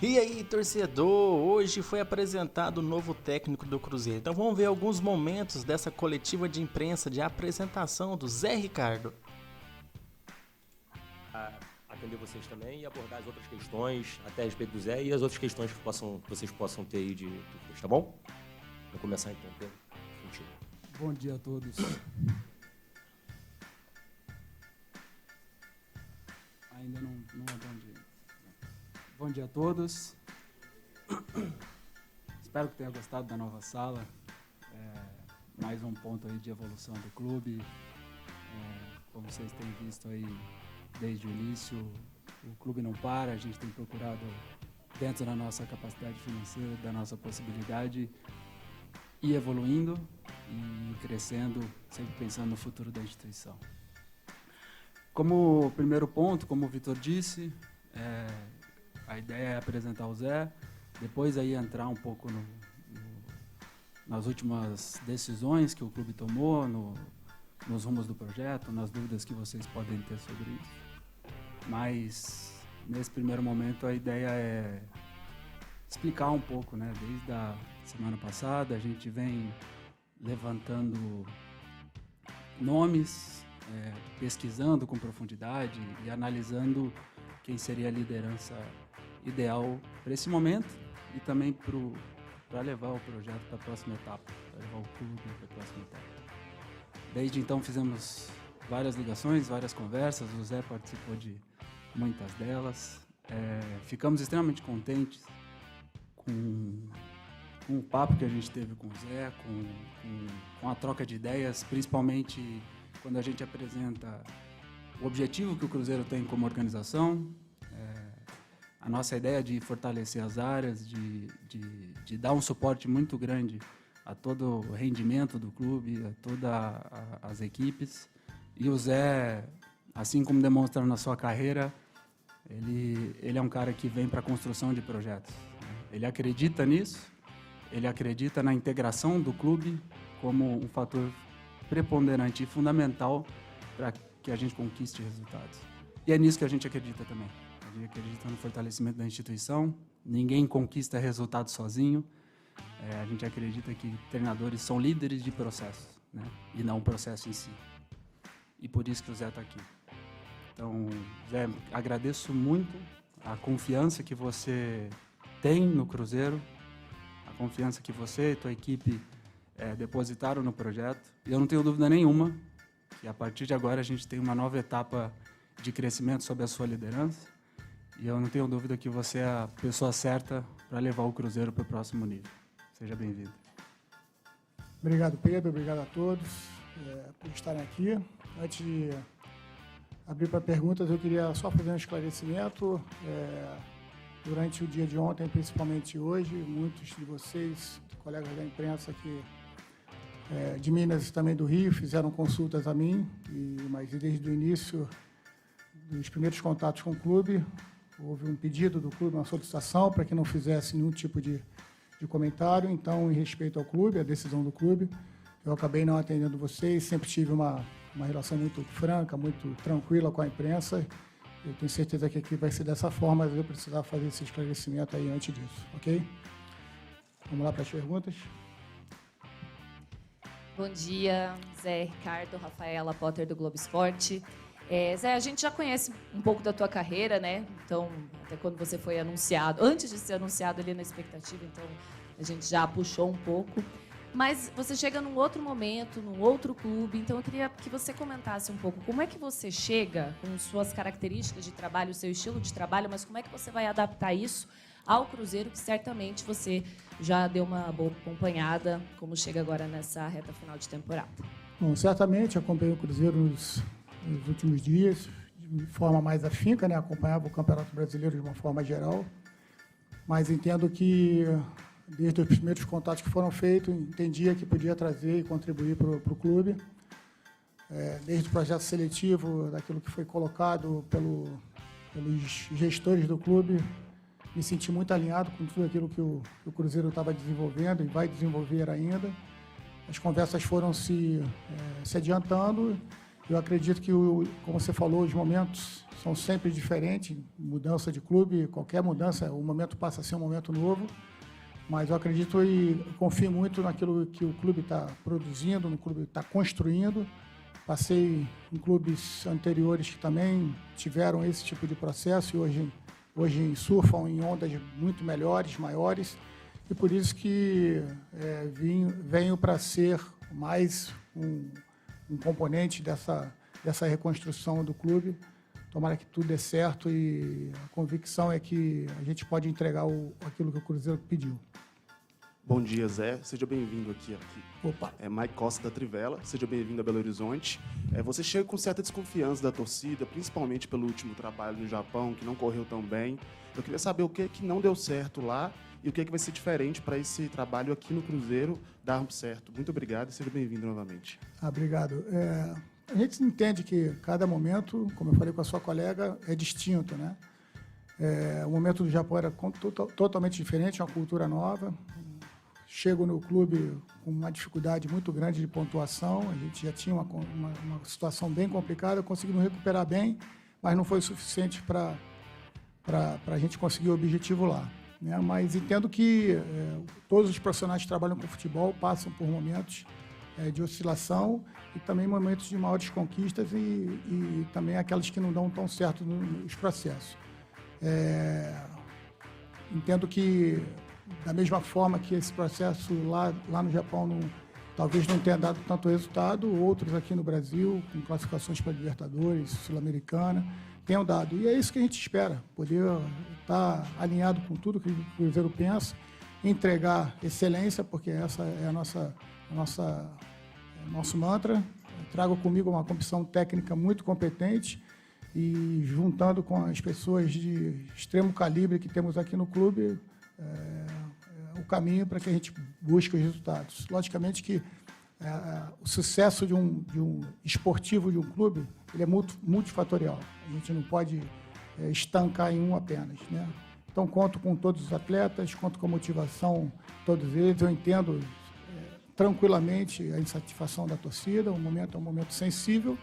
E aí, torcedor, hoje foi apresentado o novo técnico do Cruzeiro. Então vamos ver alguns momentos dessa coletiva de imprensa de apresentação do Zé Ricardo. Atender vocês também e abordar as outras questões, até a respeito do Zé e as outras questões que vocês possam ter aí de dúvidas, tá bom? Vou começar então, Pedro, contigo. Bom dia a todos. Ainda não é bom dia. Bom dia a todos. Espero que tenha gostado da nova sala. Mais um ponto aí de evolução do clube. Como vocês têm visto aí desde o início, o clube não para, a gente tem procurado, dentro da nossa capacidade financeira, da nossa possibilidade, ir evoluindo e crescendo, sempre pensando no futuro da instituição. Como primeiro ponto, como o Vitor disse, a ideia é apresentar o Zé, depois aí entrar um pouco nas últimas decisões que o clube tomou, nos rumos do projeto, nas dúvidas que vocês podem ter sobre isso. Mas, nesse primeiro momento, a ideia é explicar um pouco, né? Desde a semana passada, a gente vem levantando nomes, pesquisando com profundidade e analisando quem seria a liderança ideal para esse momento e também para levar o projeto para a próxima etapa, para levar o clube para a próxima etapa. Desde então fizemos várias ligações, várias conversas, o Zé participou de muitas delas. Ficamos extremamente contentes com o papo que a gente teve com o Zé, com a troca de ideias, principalmente quando a gente apresenta o objetivo que o Cruzeiro tem como organização, a nossa ideia de fortalecer as áreas, de dar um suporte muito grande a todo o rendimento do clube, a todas as equipes. E o Zé, assim como demonstra na sua carreira, ele é um cara que vem para a construção de projetos. Ele acredita nisso, ele acredita na integração do clube como um fator preponderante e fundamental para que a gente conquiste resultados. E é nisso que a gente acredita também. A gente acredita no fortalecimento da instituição. Ninguém conquista resultado sozinho. A gente acredita que treinadores são líderes de processos, né? E não o processo em si. E por isso que o Zé está aqui. Então, Zé, agradeço muito a confiança que você tem no Cruzeiro, a confiança que você e tua equipe depositaram no projeto. E eu não tenho dúvida nenhuma que a partir de agora a gente tem uma nova etapa de crescimento sob a sua liderança. E eu não tenho dúvida que você é a pessoa certa para levar o Cruzeiro para o próximo nível. Seja bem-vindo. Obrigado, Pedro. Obrigado a todos por estarem aqui. Antes de abrir para perguntas, eu queria só fazer um esclarecimento. Durante o dia de ontem, principalmente hoje, muitos de vocês, colegas da imprensa aqui de Minas e também do Rio, fizeram consultas a mim, mas desde o início dos primeiros contatos com o clube, houve um pedido do clube, uma solicitação para que não fizesse nenhum tipo de comentário. Então, em respeito ao clube, à decisão do clube, eu acabei não atendendo vocês, sempre tive uma relação muito franca, muito tranquila com a imprensa. Eu tenho certeza que aqui vai ser dessa forma, mas eu precisava fazer esse esclarecimento aí antes disso, ok? Vamos lá para as perguntas. Bom dia, Zé Ricardo, Rafaela Potter do Globo Esporte. Zé, a gente já conhece um pouco da tua carreira, né? Então, até quando você foi anunciado, antes de ser anunciado ali na expectativa, então a gente já puxou um pouco. Mas você chega num outro momento, num outro clube, então eu queria que você comentasse um pouco como é que você chega com suas características de trabalho, o seu estilo de trabalho, mas como é que você vai adaptar isso ao Cruzeiro, que certamente você já deu uma boa acompanhada, como chega agora nessa reta final de temporada. Bom, certamente acompanhei o Cruzeiro nos últimos dias, de forma mais afinca, né? Acompanhava o Campeonato Brasileiro de uma forma geral, mas entendo que, desde os primeiros contatos que foram feitos, entendia que podia trazer e contribuir para o clube, desde o projeto seletivo, daquilo que foi colocado pelos gestores do clube, me senti muito alinhado com tudo aquilo que o Cruzeiro estava desenvolvendo e vai desenvolver ainda. As conversas foram se adiantando Eu acredito que, como você falou, os momentos são sempre diferentes, mudança de clube, qualquer mudança, o momento passa a ser um momento novo, mas eu acredito e confio muito naquilo que o clube está produzindo, no clube está construindo. Passei em clubes anteriores que também tiveram esse tipo de processo e hoje surfam em ondas muito melhores, maiores, e por isso que venho para ser mais um componente dessa reconstrução do clube. Tomara que tudo dê certo e a convicção é que a gente pode entregar aquilo que o Cruzeiro pediu. Bom dia, Zé. Seja bem-vindo aqui. Opa. É Mike Costa da Trivela. Seja bem-vindo a Belo Horizonte. Você chega com certa desconfiança da torcida, principalmente pelo último trabalho no Japão, que não correu tão bem. Eu queria saber o que não deu certo lá e o que vai ser diferente para esse trabalho aqui no Cruzeiro dar certo. Muito obrigado e seja bem-vindo novamente. Obrigado. A gente entende que cada momento, como eu falei com a sua colega, é distinto, né? O momento do Japão era totalmente diferente, uma cultura nova. Chego no clube com uma dificuldade muito grande de pontuação, a gente já tinha uma situação bem complicada, conseguimos recuperar bem, mas não foi o suficiente para a gente conseguir o objetivo lá, né? Mas entendo que todos os profissionais que trabalham com futebol passam por momentos de oscilação e também momentos de maiores conquistas e também aquelas que não dão tão certo nos processos. Entendo que, da mesma forma que esse processo lá no Japão talvez não tenha dado tanto resultado, outros aqui no Brasil, com classificações para Libertadores, Sul-Americana, tenham dado. E é isso que a gente espera, poder estar alinhado com tudo que o Cruzeiro pensa, entregar excelência, porque essa é nosso mantra. Eu trago comigo uma comissão técnica muito competente e, juntando com as pessoas de extremo calibre que temos aqui no clube, o caminho para que a gente busque os resultados. Logicamente que o sucesso de um esportivo de um clube ele é multifatorial. A gente não pode estancar em um apenas, né? Então, conto com todos os atletas, conto com a motivação de todos eles. Eu entendo tranquilamente a insatisfação da torcida, o momento é um momento sensível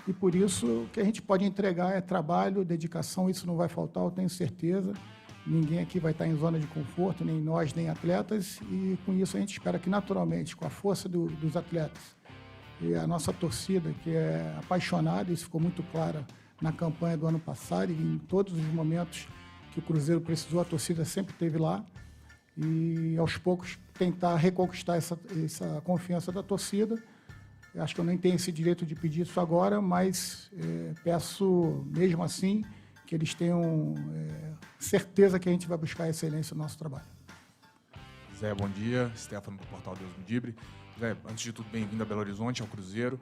e, por isso, o que a gente pode entregar é trabalho, dedicação, isso não vai faltar, eu tenho certeza. Ninguém aqui vai estar em zona de conforto, nem nós, nem atletas, e com isso a gente espera que, naturalmente, com a força dos atletas e a nossa torcida, que é apaixonada, isso ficou muito claro na campanha do ano passado, e em todos os momentos que o Cruzeiro precisou, a torcida sempre esteve lá, e aos poucos tentar reconquistar essa confiança da torcida. Eu acho que eu nem tenho esse direito de pedir isso agora, mas peço, mesmo assim, que eles tenham certeza que a gente vai buscar a excelência no nosso trabalho. Zé, bom dia. Stefano, do Portal Deus Me Livre. Zé, antes de tudo, bem-vindo a Belo Horizonte, ao Cruzeiro.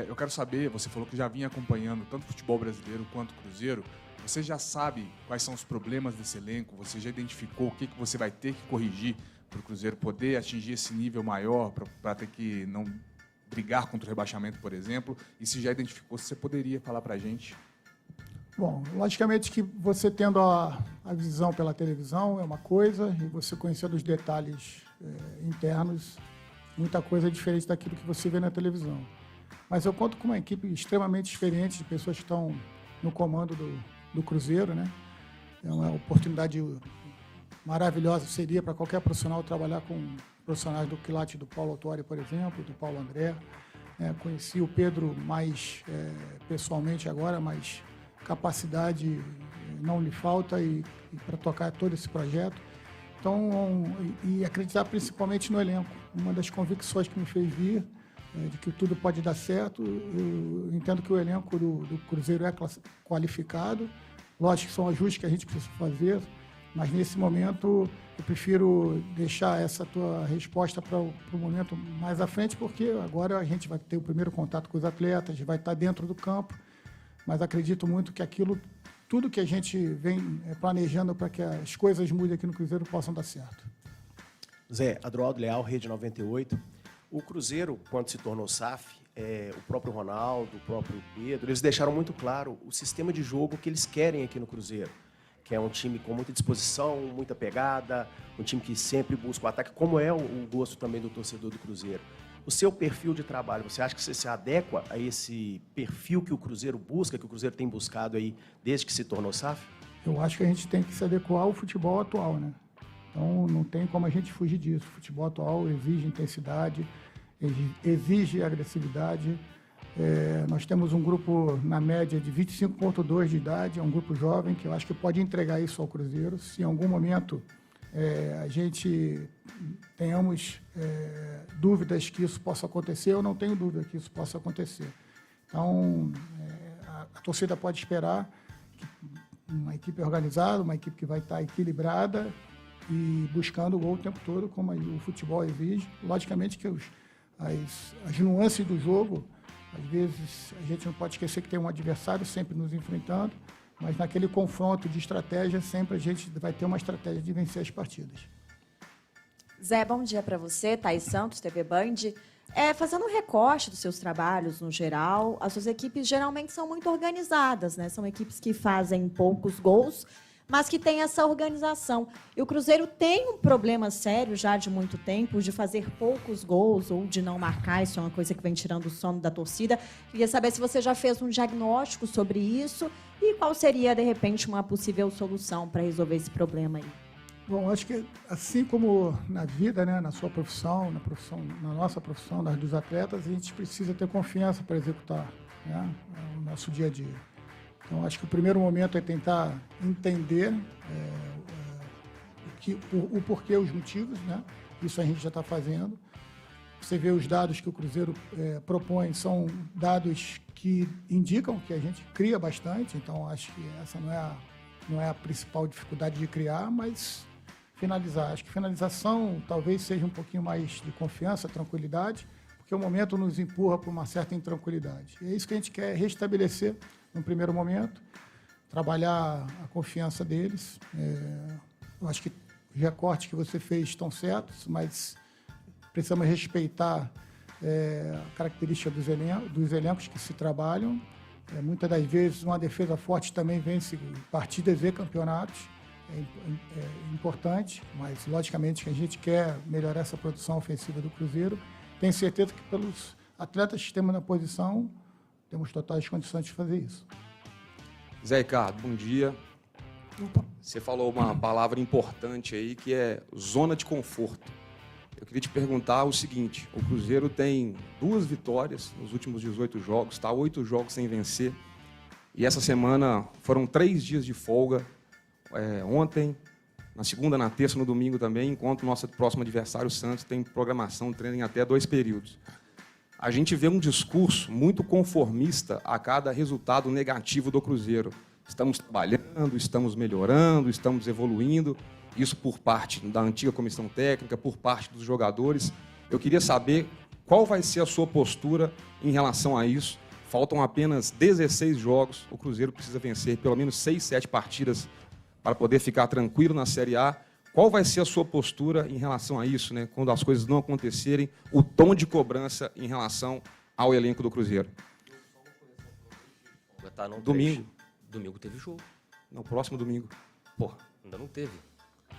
Eu quero saber, você falou que já vinha acompanhando tanto o futebol brasileiro quanto o Cruzeiro. Você já sabe quais são os problemas desse elenco? Você já identificou o que você vai ter que corrigir para o Cruzeiro poder atingir esse nível maior, para ter que não brigar contra o rebaixamento, por exemplo? E se já identificou, você poderia falar para a gente? Bom, logicamente que você tendo a visão pela televisão é uma coisa, e você conhecendo os detalhes internos, muita coisa é diferente daquilo que você vê na televisão. Mas eu conto com uma equipe extremamente experiente, de pessoas que estão no comando do Cruzeiro, né? É uma oportunidade maravilhosa, seria para qualquer profissional trabalhar com profissionais do quilate do Paulo Autori, por exemplo, do Paulo André. Conheci o Pedro mais pessoalmente agora, mas capacidade não lhe falta e para tocar todo esse projeto. Então, e acreditar principalmente no elenco. Uma das convicções que me fez vir de que tudo pode dar certo. Eu entendo que o elenco do Cruzeiro é qualificado. Lógico que são ajustes que a gente precisa fazer, mas nesse momento eu prefiro deixar essa tua resposta para o momento mais à frente, porque agora a gente vai ter o primeiro contato com os atletas, vai estar dentro do campo, mas acredito muito que tudo que a gente vem planejando para que as coisas mudem aqui no Cruzeiro possam dar certo. Zé, Adroaldo Leal, Rede 98. O Cruzeiro, quando se tornou SAF, o próprio Ronaldo, o próprio Pedro, eles deixaram muito claro o sistema de jogo que eles querem aqui no Cruzeiro, que é um time com muita disposição, muita pegada, um time que sempre busca o ataque, como é o gosto também do torcedor do Cruzeiro. O seu perfil de trabalho, você acha que você se adequa a esse perfil que o Cruzeiro busca, que o Cruzeiro tem buscado aí desde que se tornou SAF? Eu acho que a gente tem que se adequar ao futebol atual, né? Então, não tem como a gente fugir disso. O futebol atual exige intensidade, exige agressividade. Nós temos um grupo, na média, de 25,2 de idade, é um grupo jovem que eu acho que pode entregar isso ao Cruzeiro. Se em algum momento a gente tenhamos dúvidas que isso possa acontecer, eu não tenho dúvida que isso possa acontecer. Então, a torcida pode esperar que uma equipe organizada, uma equipe que vai estar equilibrada e buscando o gol o tempo todo, como o futebol exige. Logicamente que as nuances do jogo, às vezes a gente não pode esquecer que tem um adversário sempre nos enfrentando, mas naquele confronto de estratégia, sempre a gente vai ter uma estratégia de vencer as partidas. Zé, bom dia para você, Thaís Santos, TV Band. Fazendo um recorte dos seus trabalhos no geral, as suas equipes geralmente são muito organizadas, né? São equipes que fazem poucos gols, mas que têm essa organização. E o Cruzeiro tem um problema sério já de muito tempo de fazer poucos gols ou de não marcar. Isso é uma coisa que vem tirando o sono da torcida. Queria saber se você já fez um diagnóstico sobre isso e qual seria, de repente, uma possível solução para resolver esse problema aí. Bom, acho que assim como na vida, né, na sua profissão, na nossa profissão, dos atletas, a gente precisa ter confiança para executar, né, o nosso dia a dia. Então, acho que o primeiro momento é tentar entender o porquê, os motivos, né? Isso a gente já está fazendo. Você vê os dados que o Cruzeiro propõe, são dados que indicam que a gente cria bastante, então acho que essa não é a principal dificuldade de criar, mas finalizar. Acho que finalização talvez seja um pouquinho mais de confiança, tranquilidade, porque o momento nos empurra para uma certa intranquilidade. E é isso que a gente quer restabelecer no primeiro momento, trabalhar a confiança deles. Eu acho que os recortes que você fez estão certos, mas precisamos respeitar a característica dos elencos que se trabalham. Muitas das vezes, uma defesa forte também vence partidas e campeonatos. É importante, mas logicamente que a gente quer melhorar essa produção ofensiva do Cruzeiro. Tenho certeza que pelos atletas que temos na posição, temos totais condições de fazer isso. Zé Ricardo, bom dia. Você falou uma palavra importante aí, que é zona de conforto. Eu queria te perguntar o seguinte: o Cruzeiro tem 2 vitórias nos últimos 18 jogos, está 8 jogos sem vencer, e essa semana foram 3 dias de folga, ontem, na segunda, na terça, no domingo também, enquanto o nosso próximo adversário, o Santos, tem programação, treino em até 2 períodos. A gente vê um discurso muito conformista a cada resultado negativo do Cruzeiro. Estamos trabalhando, estamos melhorando, estamos evoluindo. Isso por parte da antiga comissão técnica, por parte dos jogadores. Eu queria saber qual vai ser a sua postura em relação a isso. Faltam apenas 16 jogos. O Cruzeiro precisa vencer pelo menos 6, 7 partidas para poder ficar tranquilo na Série A. Qual vai ser a sua postura em relação a isso, né? Quando as coisas não acontecerem, o tom de cobrança em relação ao elenco do Cruzeiro? Tá, não domingo. Domingo teve jogo. No próximo domingo. Pô, ainda não teve.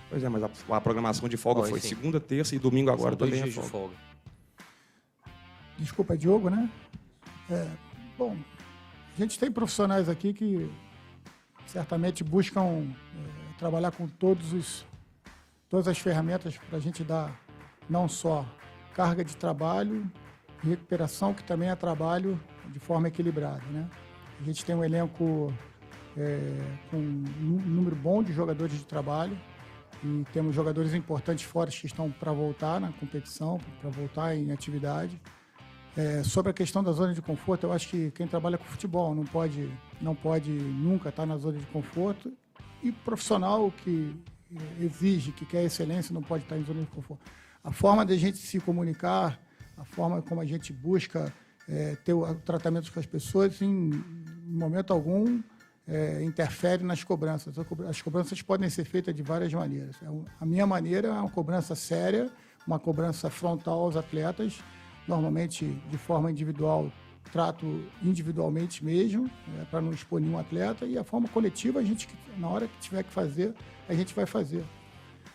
Pois é, mas a programação de folga foi enfim. segunda, terça e domingo agora São 2 também é dias de folga. folga. Desculpa, Diogo, né? Bom, a gente tem profissionais aqui que certamente buscam trabalhar com todas as ferramentas para a gente dar não só carga de trabalho, recuperação, que também é trabalho de forma equilibrada, né? A gente tem um elenco com um número bom de jogadores de trabalho e temos jogadores importantes fora que estão para voltar na competição, para voltar em atividade. Sobre a questão da zona de conforto, eu acho que quem trabalha com futebol não pode nunca estar na zona de conforto, e profissional que exige, que quer excelência, não pode estar em zona de conforto. A forma de a gente se comunicar, a forma como a gente busca ter o tratamento com as pessoas, em momento algum, interfere nas cobranças. As cobranças podem ser feitas de várias maneiras. A minha maneira é uma cobrança séria, uma cobrança frontal aos atletas, normalmente de forma individual, trato individualmente mesmo, para não expor nenhum atleta, e a forma coletiva, a gente, na hora que tiver que fazer, a gente vai fazer.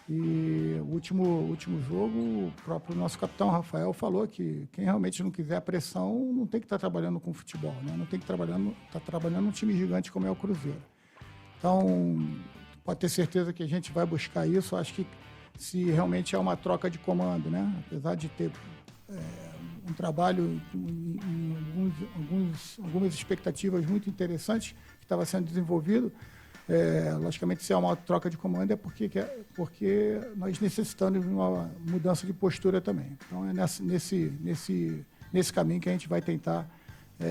E o último jogo, o próprio nosso capitão Rafael falou que quem realmente não quiser a pressão não tem que estar trabalhando com futebol, né? Não tem que estar trabalhando num time gigante como é o Cruzeiro. Então, pode ter certeza que a gente vai buscar isso. Acho que se realmente é uma troca de comando, né? Apesar de ter um trabalho e algumas expectativas muito interessantes que estava sendo desenvolvido, logicamente, se é uma troca de comando é porque nós necessitamos de uma mudança de postura também. Então, é nesse caminho que a gente vai tentar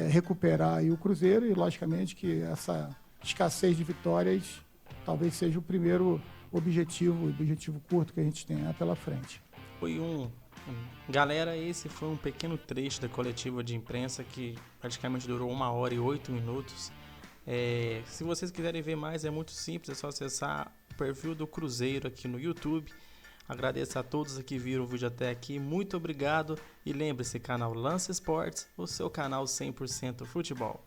recuperar aí o Cruzeiro e, logicamente, que essa escassez de vitórias talvez seja o primeiro objetivo curto que a gente tem pela frente. Foi Galera, esse foi um pequeno trecho da coletiva de imprensa que praticamente durou 1h08. Se vocês quiserem ver mais, é muito simples, é só acessar o perfil do Cruzeiro aqui no YouTube. Agradeço a todos que viram o vídeo até aqui, muito obrigado e lembre-se, canal Lance Esportes, o seu canal 100% futebol.